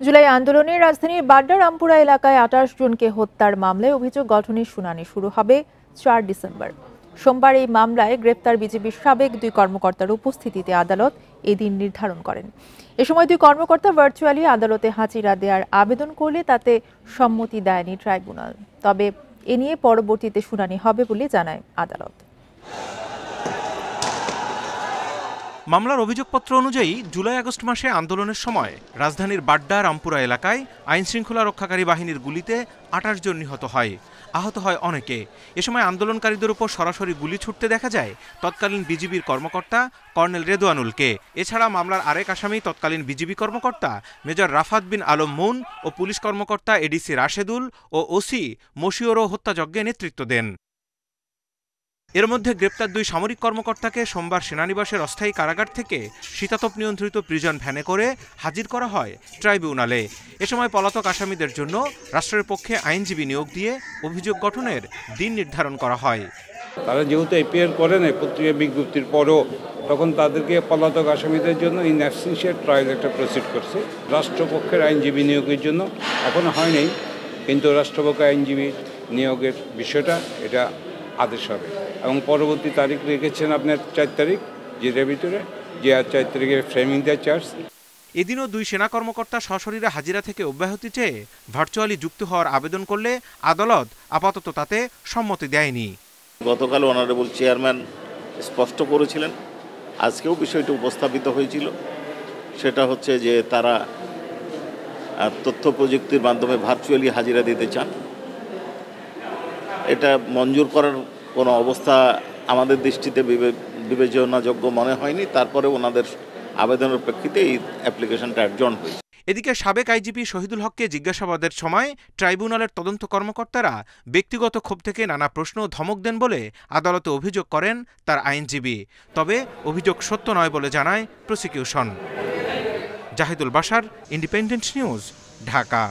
জুলাই আন্দোলনে রাজধানীর বাড্ডা রামপুরা এলাকায় ২৮ জনকে হত্যার মামলায় অভিযোগ গঠনের শুনানি শুরু হবে ৪ ডিসেম্বর। সোমবার এই মামলায় গ্রেপ্তার বিজিবির সাবেক ২ কর্মকর্তার উপস্থিতিতে আদালত এদিন নির্ধারণ করেন। এ সময় ২ কর্মকর্তা ভার্চুয়ালি আদালতে হাজিরা দেওয়ার আবেদন করলে তাতে সম্মতি দেয়নি ট্রাইব্যুনাল। তবে এ নিয়ে পরবর্তীতে শুনানি হবে বলে জানায় আদালত। মামলার অভিযোগপত্র অনুযায়ী জুলাই আগস্ট মাসে আন্দোলনের সময় রাজধানীর বাড্ডা রামপুরা এলাকায় আইনশৃঙ্খলা রক্ষাকারী বাহিনীর গুলিতে ২৮ জন নিহত হয়, আহত হয় অনেকে। এ সময় আন্দোলনকারীদের উপর সরাসরি গুলি ছুটতে দেখা যায় তৎকালীন বিজিবির কর্মকর্তা কর্নেল রেদওয়ানুলকে। এছাড়া মামলার আরেক আসামি তৎকালীন বিজিবি কর্মকর্তা মেজর রাফাত বিন আলম মুন ও পুলিশ কর্মকর্তা এডিসি রাশেদুল ও ওসি মশিউরও হত্যাযজ্ঞে নেতৃত্ব দেন। এর মধ্যে গ্রেপ্তার ২ সামরিক কর্মকর্তাকে সোমবার সেনানিবাসের অস্থায়ী কারাগার থেকে শীতাতপ নিয়ন্ত্রিত প্রিজন ভ্যানে করে হাজির করা হয় ট্রাইব্যুনালে। এ সময় পলাতক আসামিদের জন্য রাষ্ট্রের পক্ষে আইনজীবী নিয়োগ দিয়ে অভিযোগ গঠনের দিন নির্ধারণ করা হয়। তারা যেহেতু এপিআর করেন পত্রিকা বিজ্ঞপ্তির পরও, তখন তাদেরকে পলাতক আসামিদের জন্য ইন অ্যাবসেন্সিয়া ট্রায়াল একটা প্রসিড করছে রাষ্ট্রপক্ষের আইনজীবী নিয়োগের জন্য। এখনো হয়নি, কিন্তু রাষ্ট্রপক্ষের আইনজীবী নিয়োগের বিষয়টা এটা আদেশ হবে এবং পরবর্তী তারিখ রেখেছেন আপনার ৪ তারিখ, যেটার ভিতরে যে ৪ তারিখে ফ্রেমিং দ্য চার্জ। এদিনও ২ সেনা কর্মকর্তা সশরীরে হাজিরা থেকে অব্যাহতি চেয়ে ভার্চুয়ালি যুক্ত হওয়ার আবেদন করলে আদালত আপাতত তাতে সম্মতি দেয়নি। গতকাল অনারেবল চেয়ারম্যান স্পষ্ট করেছিলেন, আজকেও বিষয়টি উপস্থাপিত হয়েছিল, সেটা হচ্ছে যে তারা তথ্য প্রযুক্তির মাধ্যমে ভার্চুয়ালি হাজিরা দিতে চান। এটা মঞ্জুর করার কোনো অবস্থা আমাদের দৃষ্টিতে বিবেচনাযোগ্য মনে হয়নি। তারপরে ওনাদের আবেদনের প্রেক্ষিতে এই অ্যাপ্লিকেশনটা অ্যাডজর্ন হয়েছে। এদিকে সাবেক আইজিপি শহীদুল হককে জিজ্ঞাসাবাদের সময় ট্রাইব্যুনালের তদন্ত কর্মকর্তারা ব্যক্তিগত ক্ষোভ থেকে নানা প্রশ্ন ও ধমক দেন বলে আদালতে অভিযোগ করেন তার আইনজীবী। তবে অভিযোগ সত্য নয় বলে জানায় prosecution. Zahidul Bashar, Independent News, Dhaka.